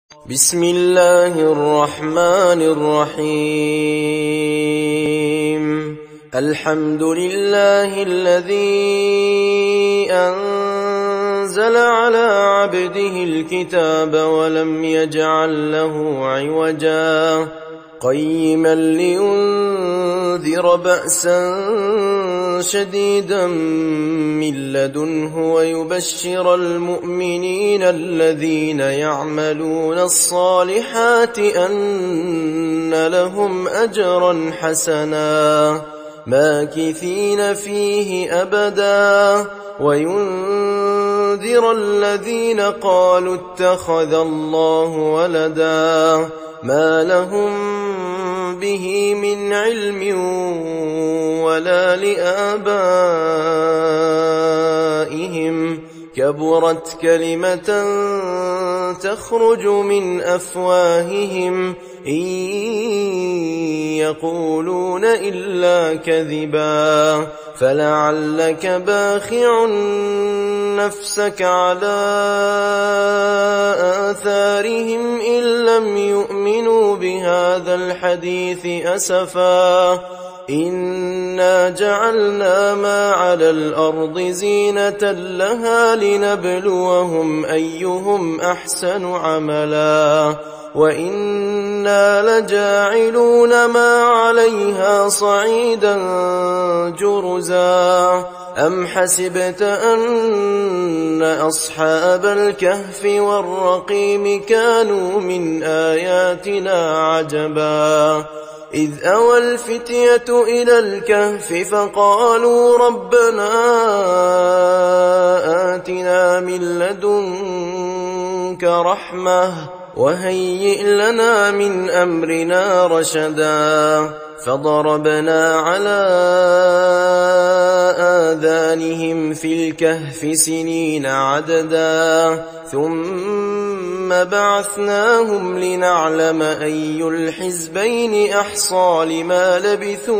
بسم الله الرحمن الرحيم. الحمد لله الذي أنزل على عبده الكتاب ولم يجعل له عوجا قيما لينذر بأسا شديدا من لدنه ويبشر المؤمنين الذين يعملون الصالحات أن لهم أجرا حسنا ماكثين فيه أبدا وينذر الذين قالوا اتخذ الله ولدا ما لهم به من علم ولا لآبائهم كبرت كلمة تخرج من أفواههم إن يقولون إلا كذبا فلعلك باخع نفسك على آثارهم إن لم يؤمنوا بهذا الحديث أسفا إنا جعلنا ما على الأرض زينة لها لنبلوهم أيهم أحسن عملا وإنا لجاعلون ما عليها صعيدا جرزا أم حسبت أن أصحاب الكهف والرقيم كانوا من آياتنا عجبا إذ أوى الفتية إلى الكهف فقالوا ربنا آتنا من لدنك رحمة وهيئ لنا من أمرنا رشدا فضربنا على آذانهم في الكهف سنين عددا ثم بعثناهم لنعلم أي الحزبين أحصى لما لبثوا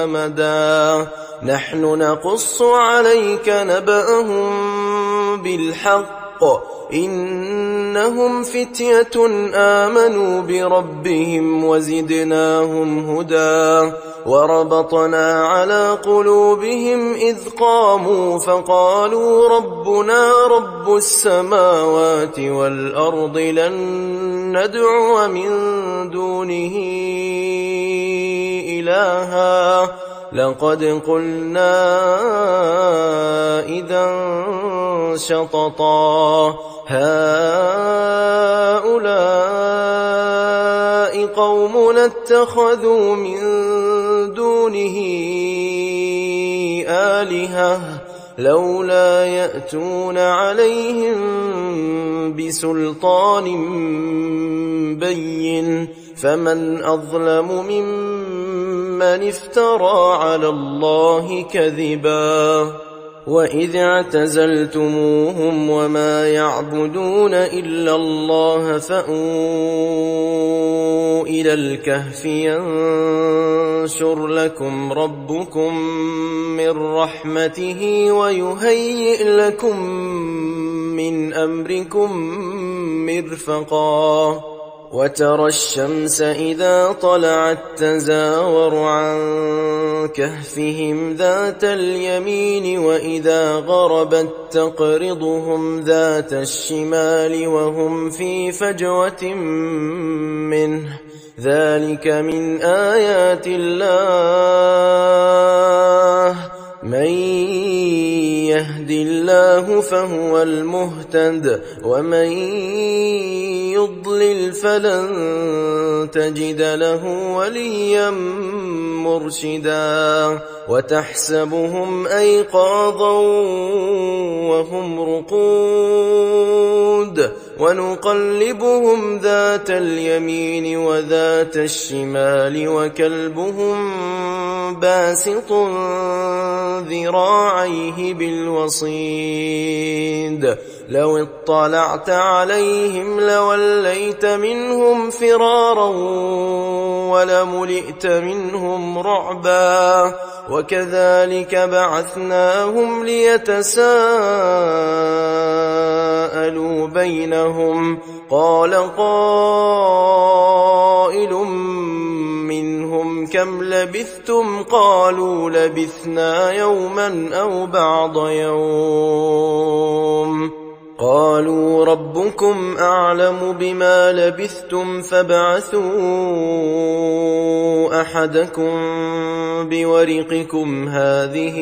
أمدا نحن نقص عليك نبأهم بالحق إنهم فتية آمنوا بربهم وزدناهم هدى وربطنا على قلوبهم إذ قاموا فقالوا ربنا رب السماوات والأرض لن ندعو من دونه إلها لقد قلنا إذا شططا هؤلاء قومنا اتخذوا من دونه آلهة لولا يأتون عليهم بسلطان بين فمن أظلم ممن افترى على الله كذبا وإذ اعتزلتموهم وما يعبدون إلا الله فأووا إلى الكهف ينشر لكم ربكم من رحمته ويهيئ لكم من أمركم مرفقا وترى الشمس إذا طلعت تزاور عن كهفهم ذات اليمين وإذا غربت تقرضهم ذات الشمال وهم في فجوة منه ذلك من آيات الله من يهد الله فهو المهتد ومن يضلل فلن تجد له وليا مرشدا وتحسبهم أيقاظا وهم رقود ونقلبهم ذات اليمين وذات الشمال وكلبهم باسط ذراعيه بالوصيد لو اطلعت عليهم لوليت منهم فرارا ولملئت منهم رعبا وكذلك بعثناهم ليتساءلوا بينهم قال قائل منهم كم لبثتم قالوا لبثنا يوما أو بعض يوم قالوا ربكم أعلم بما لبثتم فابعثوا أحدكم بورقكم هذه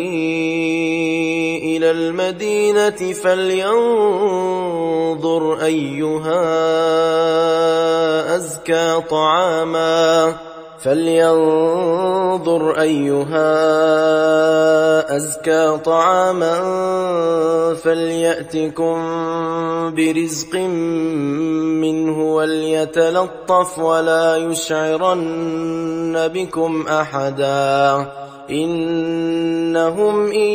إلى المدينة فلينظر أيها أزكى طعاما فليأتكم برزق منه وليتلطف ولا يشعرن بكم أحدا إنهم إن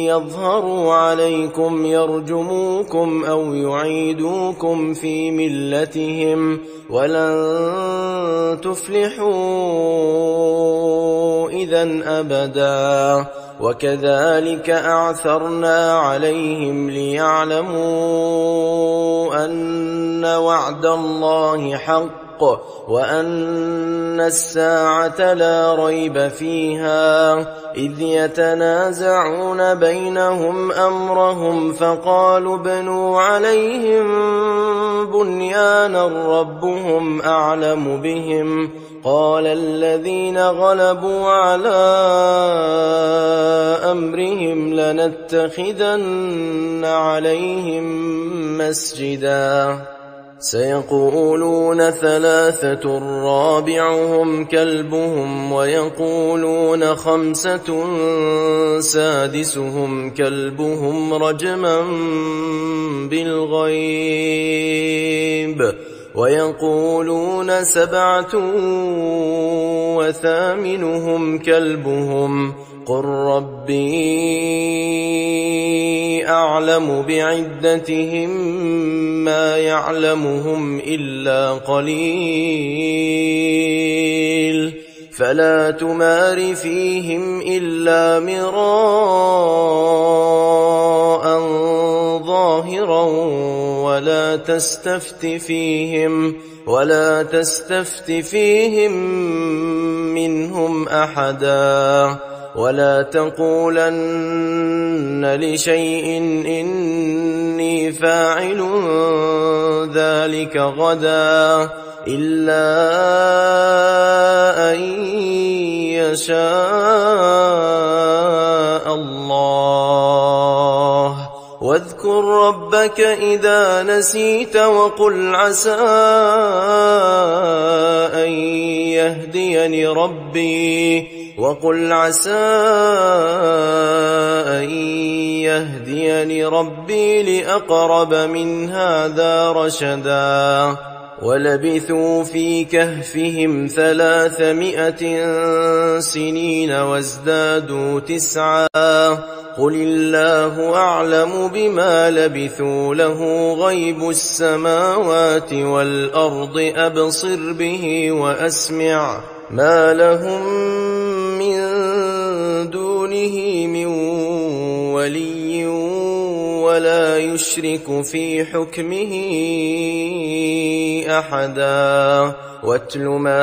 يظهروا عليكم يرجموكم أو يعيدوكم في ملتهم ولن تفلحوا إذن أبدا وكذلك أعثرنا عليهم ليعلموا أن وعد الله حق وأن الساعة لا ريب فيها إذ يتنازعون بينهم أمرهم فقالوا ابنوا عليهم بنيانا ربهم أعلم بهم قال الذين غلبوا على أمرهم لنتخذن عليهم مسجدا سيقولون ثلاثة رابعهم كلبهم ويقولون خمسة سادسهم كلبهم رجما بالغيب ويقولون سبعة وثامنهم كلبهم قل ربي أعلم بعدتهم ما يعلمهم إلا قليل فلا تمار فيهم إلا مراء ظاهرا ولا تستفت فيهم منهم أحدا ولا تقولن لشيء إني فاعل ذلك غدا إلا أن يشاء الله واذكر ربك إذا نسيت وقل عسى أن يهديني ربي لأقرب من هذا رشدا ولبثوا في كهفهم 300 سنين وازدادوا 9 قل الله أعلم بما لبثوا له غيب السماوات والأرض أبصر به وأسمع ما لهم من دونه من ولي ولا يشرك في حكمه أحدا واتل ما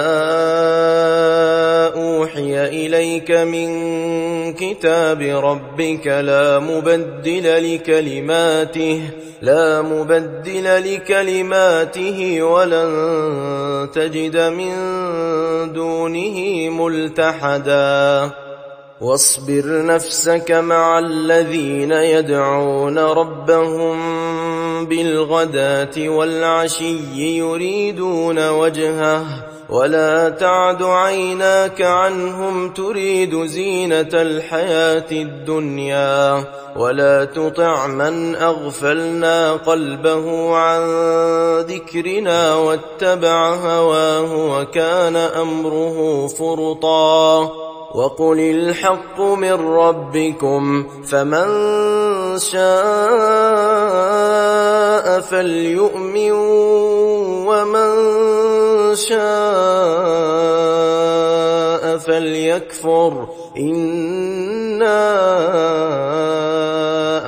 أوحي إليك من كتاب ربك لا مبدل لكلماته ولن تجد من دونه ملتحدا واصبر نفسك مع الذين يدعون ربهم بالغداة والعشي يريدون وجهه ولا تعد عيناك عنهم تريد زينة الحياة الدنيا ولا تطع من أغفلنا قلبه عن ذكرنا واتبع هواه وكان أمره فرطا وقل الحق من ربكم فمن شاء فليؤمن ومن شاء فليكفر إنا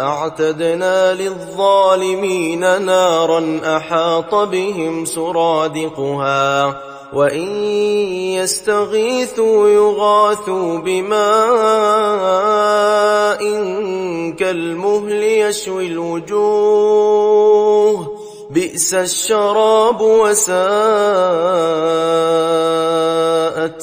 أعتدنا للظالمين نارا أحاط بهم سرادقها وإن يستغيثوا يغاثوا بماء كالمهل يشوي الوجوه بئس الشراب وساءت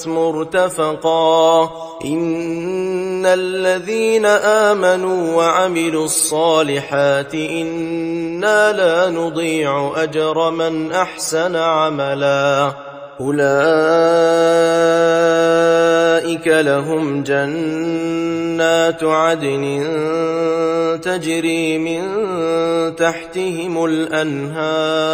مرتفقا إن الذين آمنوا وعملوا الصالحات إنا لا نضيع أجر من أحسن عملا أولئك لهم جنات عدن تجري من تحتهم الأنهار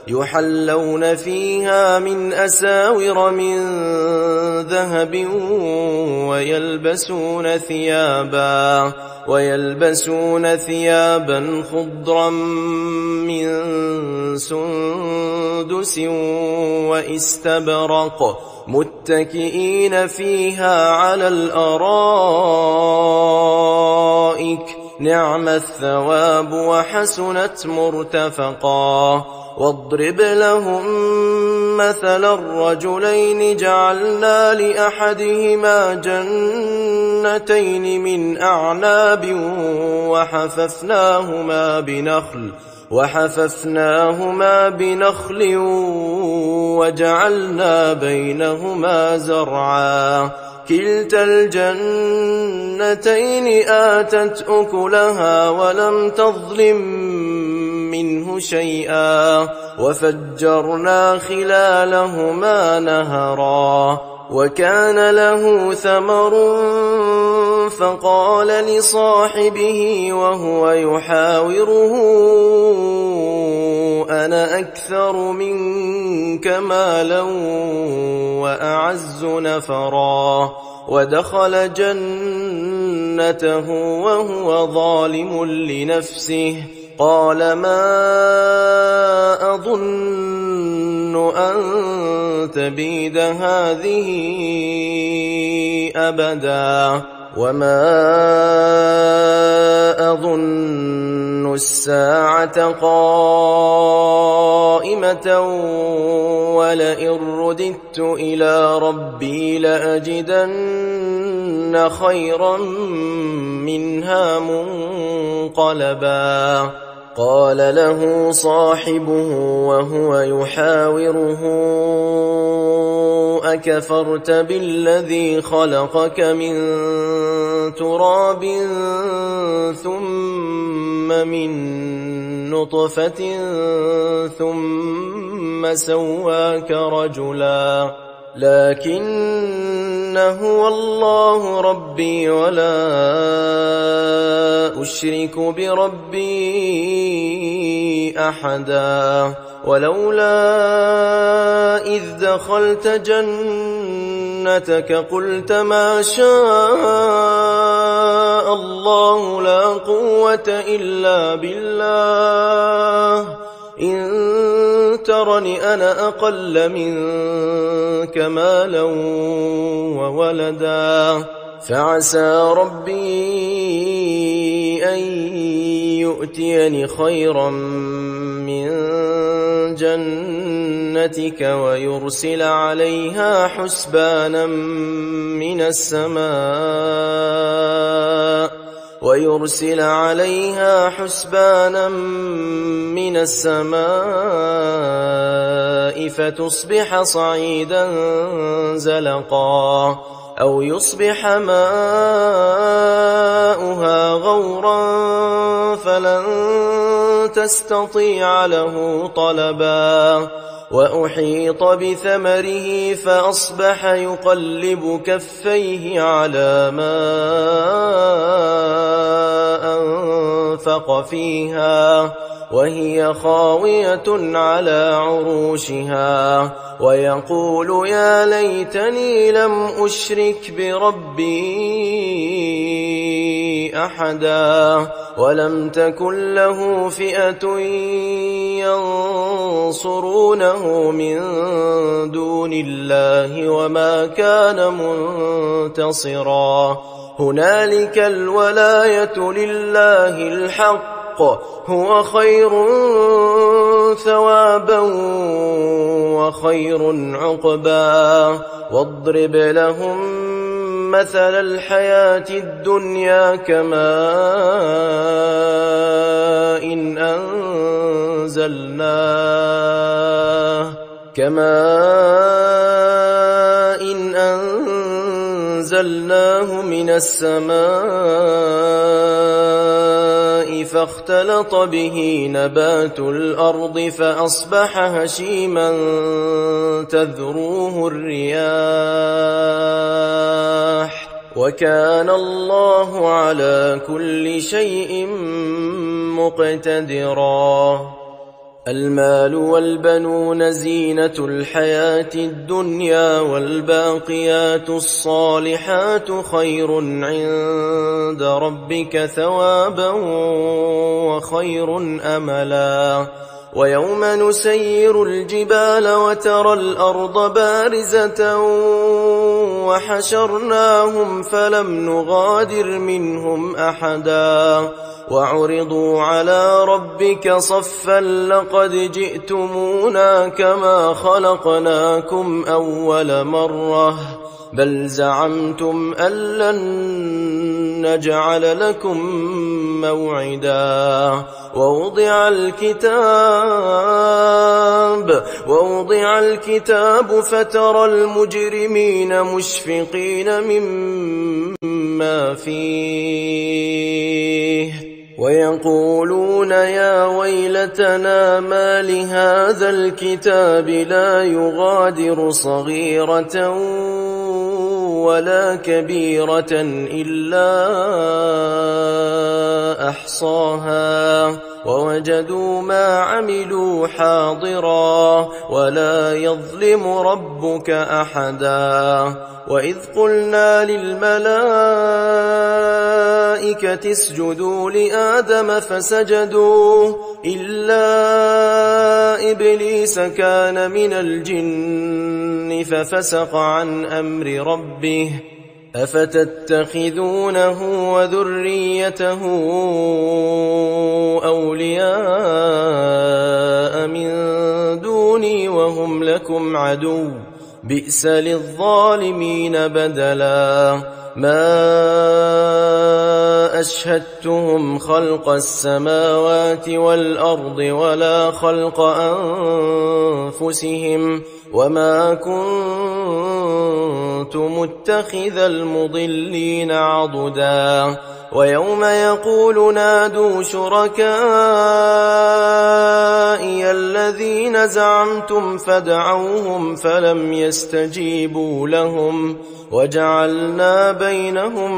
يحلون فيها من أساور من ذهب ويلبسون ثيابا خضرا من سندس واستبرق متكئين فيها على الأرائك نعم الثواب وحسنت مرتفقا واضرب لهم مثلا الرجلين جعلنا لأحدهما جنتين من أعناب وحففناهما بنخل وجعلنا بينهما زرعا كلتا الجنتين آتت أكلها ولم تظلم منه شيئا وفجرنا خلالهما نهرا وكان له ثمر فقال لصاحبه وهو يحاوره أنا أكثر منك مالا وأعز نفرا ودخل جنته وهو ظالم لنفسه قال ما أظن أن تبيد هذه أبدا وما أظن الساعة قائمة ولئن رددت إلى ربي لأجدن خيرا منها منقلبا قال له صاحبه وهو يحاوره أكفرت بالذي خلقك من تراب ثم من نطفة ثم سواك رجلا لكن هو الله ربي ولا أشرك بربي أحدا ولولا إذ دخلت جنتك قلت ما شاء الله لا قوة إلا بالله إن ترني أنا أقل منك مالا وولدا فعسى ربي أن يؤتيني خيرا من جنتك ويرسل عليها حسبانا من السماء فتصبح صعيدا زلقا أو يصبح ماؤها غورا فلن تستطيع له طلبا وأحيط بثمره فأصبح يقلب كفيه على ما وأنفق فيها وهي خاوية على عروشها ويقول يا ليتني لم أشرك بربي أحدا ولم تكن له فئة ينصرونه من دون الله وما كان منتصرا هنالك الولاية لله الحق هو خير ثوابا وخير عقبا واضرب لهم مثل الحياة الدنيا كماء إن أنزلناه من السماء فاختلط به نبات الأرض فأصبح هشيما تذروه الرياح وكان الله على كل شيء مقتدرا المال والبنون زينة الحياة الدنيا والباقيات الصالحات خير عند ربك ثوابا وخير أملا ويوم نسير الجبال وترى الأرض بارزة وحشرناهم فلم نغادر منهم أحدا وعرضوا على ربك صفا لقد جئتمونا كما خلقناكم أول مرة بل زعمتم أن لن نجعل لكم موعدا ووضع الكتاب فترى المجرمين مشفقين مما فيه ويقولون يا ويلتنا ما لهذا الكتاب لا يغادر صغيرة ولا كبيرة إلا أحصاها ووجدوا ما عملوا حاضرا ولا يظلم ربك أحدا وإذ قلنا للملائكة اسجدوا لآدم فسجدوا إلا إبليس كان من الجن ففسق عن أمر ربه أفتتخذونه وذريته أولياء من دوني وهم لكم عدو بئس للظالمين بدلا ما أشهدتهم خلق السماوات والأرض ولا خلق أنفسهم وما كنت متخذ المضلين عضدا ويوم يقول نادوا شركائي الذين زعمتم فدعوهم فلم يستجيبوا لهم وجعلنا بينهم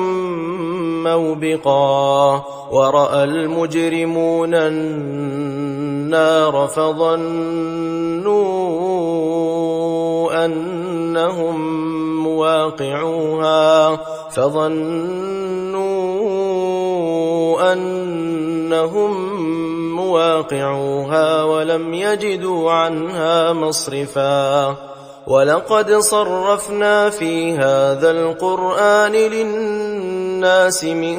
موبقا ورأى المجرمون النار فظنوا أنهم مواقعوها ولم يجدوا عنها مصرفا ولقد صرفنا في هذا القرآن للناس من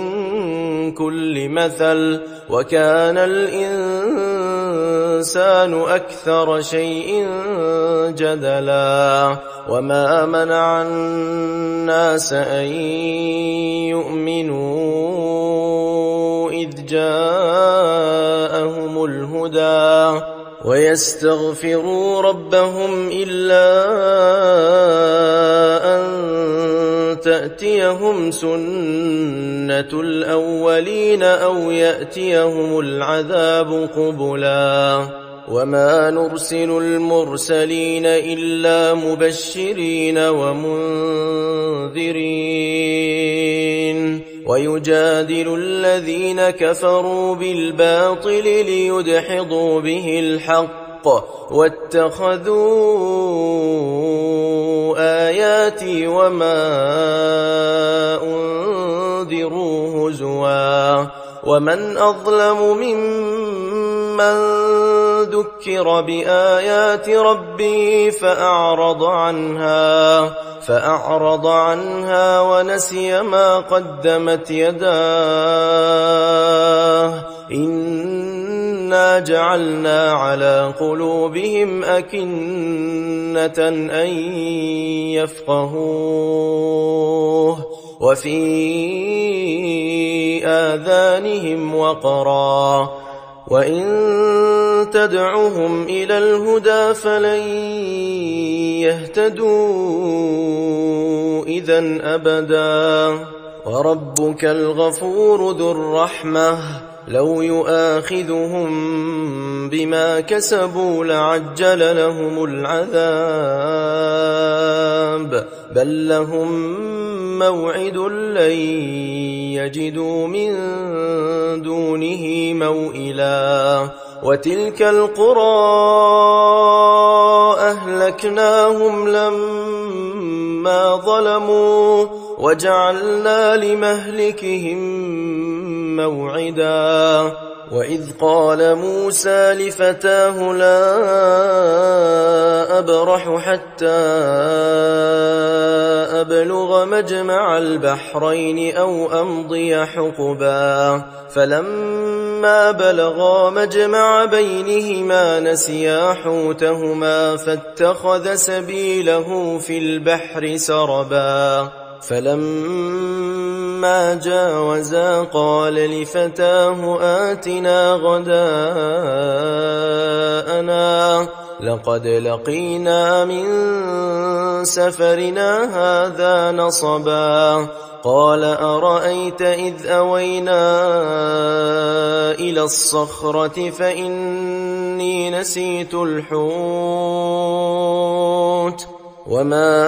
كل مثل وكان الإنسان أكثر شيء جدلا وما منع الناس أن يؤمنوا إذ جاءهم الهدى ويستغفروا ربهم إلا أن تأتيهم سنة الأولين أو يأتيهم العذاب قبلا وما نرسل المرسلين إلا مبشرين ومنذرين ويجادل الذين كفروا بالباطل ليدحضوا به الحق واتخذوا آياتي وما أنذروا هزوا ومن أظلم ممن ذكر بآيات ربه فأعرض عنها ونسي ما قدمت يداه إنا جعلنا على قلوبهم أكنة أن يفقهوه وفي آذانهم وقرا وإن تدعهم إلى الهدى فلن يهتدوا إذن أبدا وربك الغفور ذو الرحمة لو يؤاخذهم بما كسبوا لعجل لهم العذاب بل لهم موعد لن يجدوا من دونه موئلا وتلك القرى أهلكناهم لما ظلموا وجعلنا لمهلكهم موعدا وإذ قال موسى لفتاه لا أبرح حتى أبلغ مجمع البحرين أو أمضي حقبا فلما بلغا مجمع بينهما نسيا حوتهما فاتخذ سبيله في البحر سربا فلما جاوزا قال لفتاه آتنا غداءنا لقد لقينا من سفرنا هذا نصبا قال أرأيت إذ أوينا إلى الصخرة فإني نسيت الحوت وما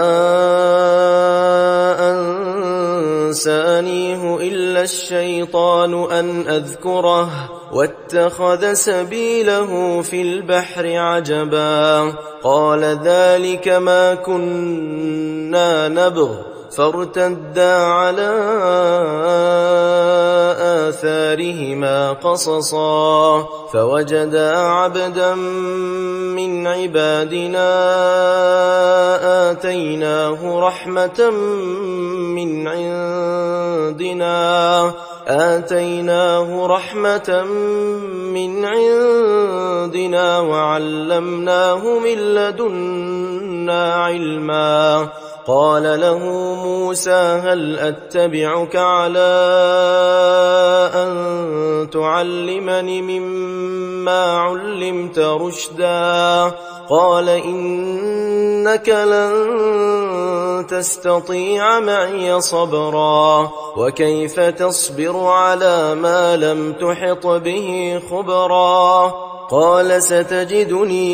أنسانيه إلا الشيطان أن أذكره واتخذ سبيله في البحر عجبا قال ذلك ما كنا نبغ فارتدا على آثارهما قصصا فوجدا عبدا من عبادنا آتيناه رحمة من عندنا وعلمناه من لدنا علما قال له موسى هل أتبعك على أن تعلمني مما علمت رشدا قال إنك لن تستطيع معي صبرا وكيف تصبر على ما لم تحط به خبرا قال ستجدني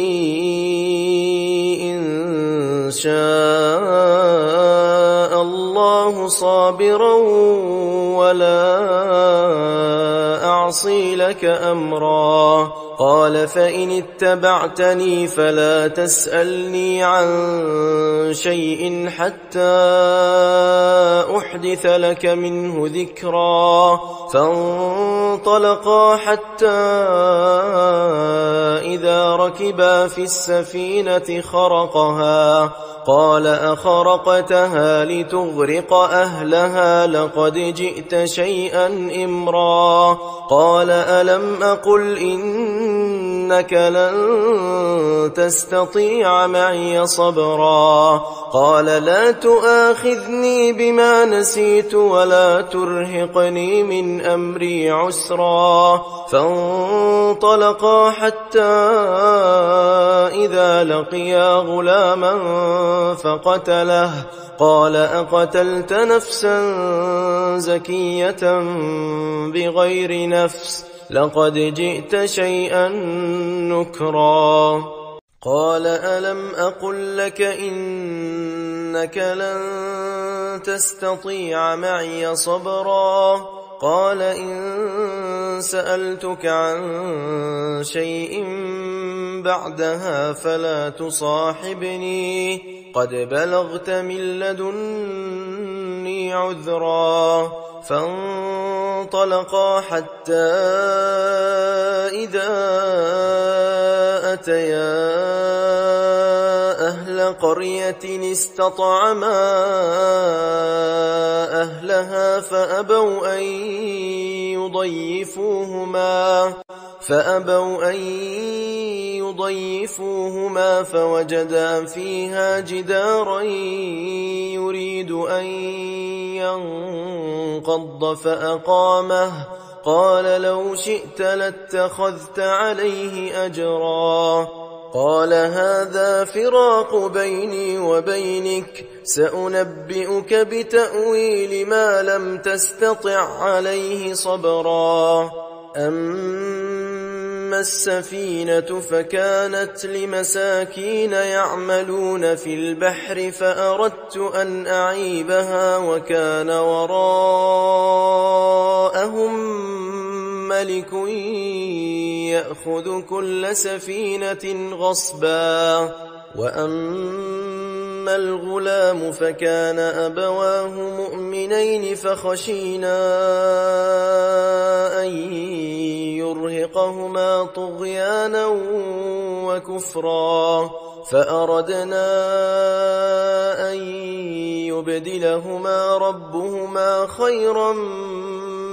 إن شاء الله صابرا ولا أعصي لك أمرا قال فإن اتبعتني فلا تسألني عن شيء حتى أحدث لك منه ذكرا فانطلقا حتى إذا ركبا في السفينة خرقها قال أخرقتها لتغرق أهلها لقد جئت شيئا إمرا قال ألم أقل إنك لن تستطيع معي صبرا قال لا تؤاخذني بما نسيت ولا ترهقني من أمري عسرا فانطلقا حتى إذا لقيا غلاما فقتله قال أقتلت نفسا زكية بغير نفس لقد جئت شيئا نكرا قال ألم أقل لك إن إنك لن تستطيع معي صبرا قال إن سألتك عن شيء بعدها فلا تصاحبني قد بلغت من لدني عذرا فانطلقا حتى إذا أتيا أهل قرية استطعما أهلها فأبوا أن يضيفوهما فوجدا فيها جدارا يريد أن ينقض فأقامه قال لو شئت لاتخذت عليه أجرا قال هذا فراق بيني وبينك سأنبئك بتأويل ما لم تستطع عليه صبرا أما السفينة فكانت لمساكين يعملون في البحر فأردت أن أعيبها وكان وراءهم ملك يأخذ كل سفينة غصبا وأما الغلام فكان أبواه مؤمنين فخشينا أن يرهقهما طغيانا وكفرا فأردنا أن يبدلهما ربهما خيرا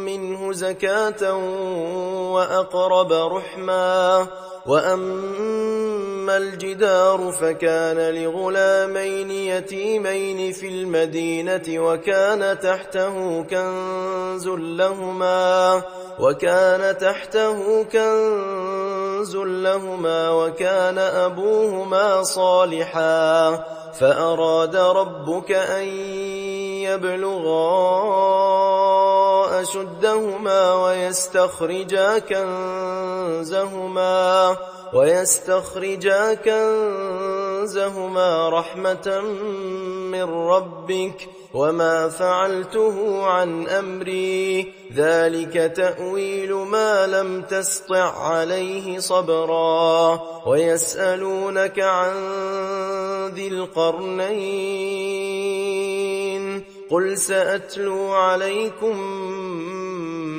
منه زكاة وأقرب رحما وأما الجدار فكان لغلامين يتيمين في المدينة وكان تحته كنز لهما وكان أبوهما صالحا فأراد ربك أن يبلغا أشدهما ويستخرجا كنزهما رحمة من ربك وما فعلته عن أمري ذلك تأويل ما لم تسطع عليه صبرا ويسألونك عن ذي القرنين قل سأتلو عليكم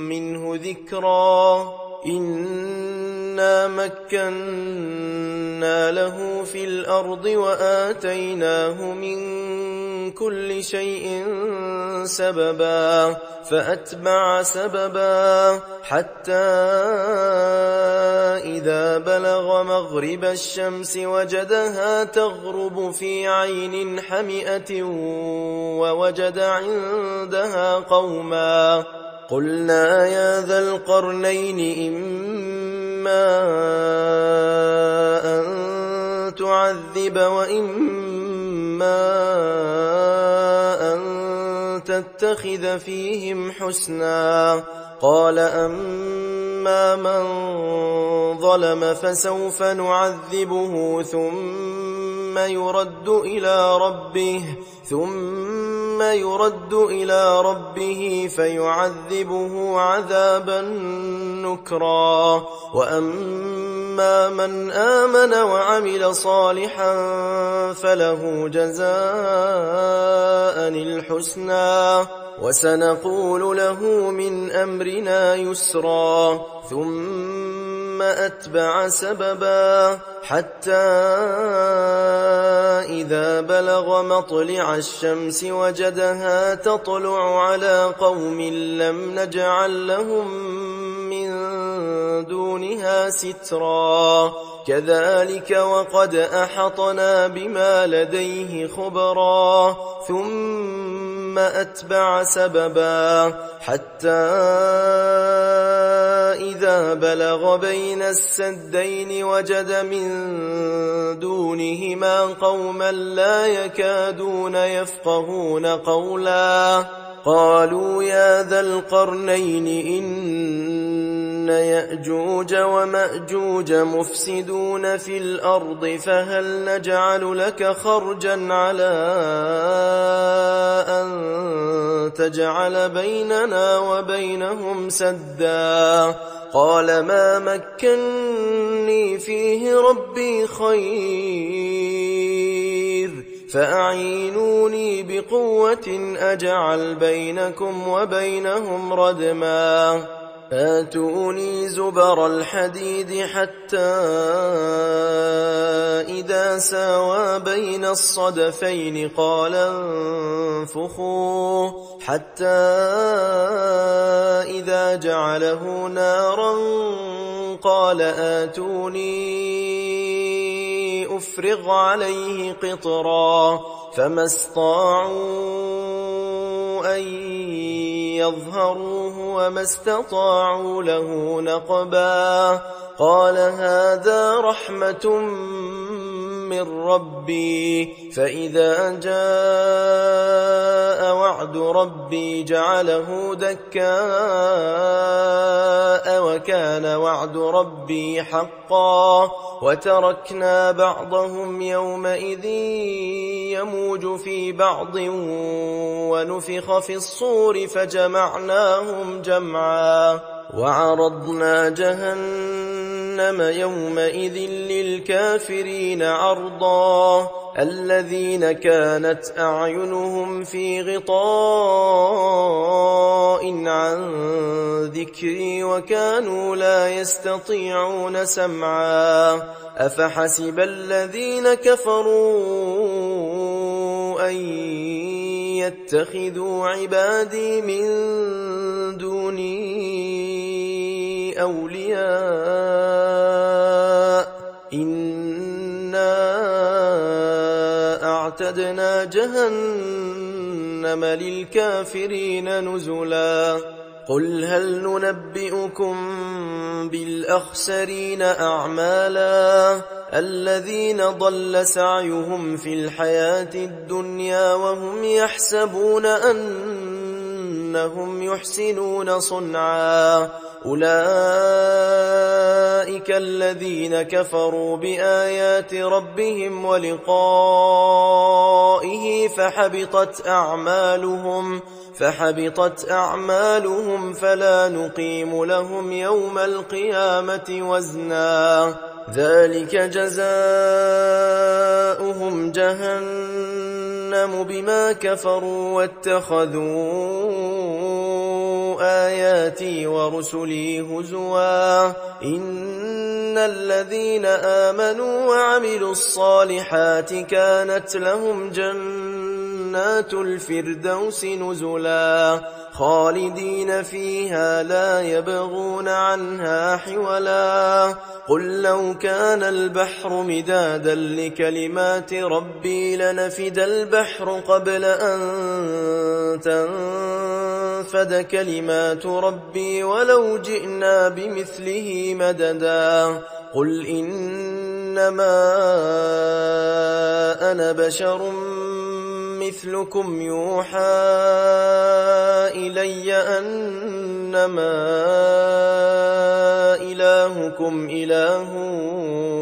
منه ذكرا إنا مكنا له في الأرض وآتيناه من كل شيء سببا فأتبع سببا حتى إذا بلغ مغرب الشمس وجدها تغرب في عين حمئة ووجد عندها قوما قلنا يا ذا القرنين إما أن تعذب وإما أن تتخذ فيهم حسنا قال أما من ظلم فسوف نعذبه ثم يرد إلى ربه فيعذبه عذابا نكرا وأما من آمن وعمل صالحا فله جزاء الحسنى وسنقول له من أمرنا يسرا ثم أتبع سببا حتى إذا بلغ مطلع الشمس وجدها تطلع على قوم لم نجعل لهم من دونها سترا كذلك وقد أحطنا بما لديه خبرا ثم ثم أتبع سببا حتى إذا بلغ بين السدين وجد من دونهما قوما لا يكادون يفقهون قولا قالوا يا ذا القرنين إن يأجوج ومأجوج مفسدون في الأرض فهل نجعل لك خرجا على أن تجعل بيننا وبينهم سدا قال ما مكني فيه ربي خير فأعينوني بقوة أجعل بينكم وبينهم ردما آتوني زبر الحديد حتى إذا ساوى بين الصدفين قال انفخوا حتى إذا جعله نارا قال آتوني أفرغ عليه قطرا فما استطاعوا أن يظهروه وما استطاعوا له نقبا قال هذا رحمة من ربي فإذا جاء وعد ربي جعله دكاء وكان وعد ربي حقا وتركنا بعضهم يومئذ يموج في بعض ونفخ في الصور فجمعناهم جمعا وعرضنا جهنم يومئذ للكافرين عرضا الذين كانت أعينهم في غطاء عن ذكري وكانوا لا يستطيعون سمعا أفحسب الذين كفروا أن يتخذوا عبادي من دوني أولياء إنا أعتدنا جهنم للكافرين نزلا قل هل ننبئكم بالأخسرين أعمالا الذين ضل سعيهم في الحياة الدنيا وهم يحسبون أنهم يحسنون صنعا أولئك الذين كفروا بآيات ربهم ولقائه فحبطت أعمالهم فلا نقيم لهم يوم القيامة وزنا ذلك جزاؤهم جهنم بما كفروا واتخذوا آياتي ورسلي هزوا إن الذين آمنوا وعملوا الصالحات كانت لهم جنات الفردوس نزلا خالدين فيها لا يبغون عنها حولا قل لو كان البحر مدادا لكلمات ربي لنفد البحر قبل أن تنفد كلمات ربي ولو جئنا بمثله مددا قل إنما أنا بشر مثلكم يوحى إلي أنما إلهكم إله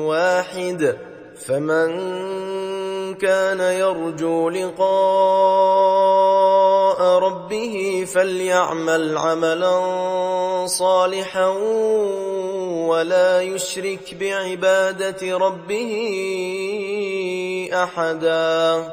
واحد فمن كان يرجو لقاء ربه فليعمل عملا صالحا ولا يشرك بعبادة ربه أحدا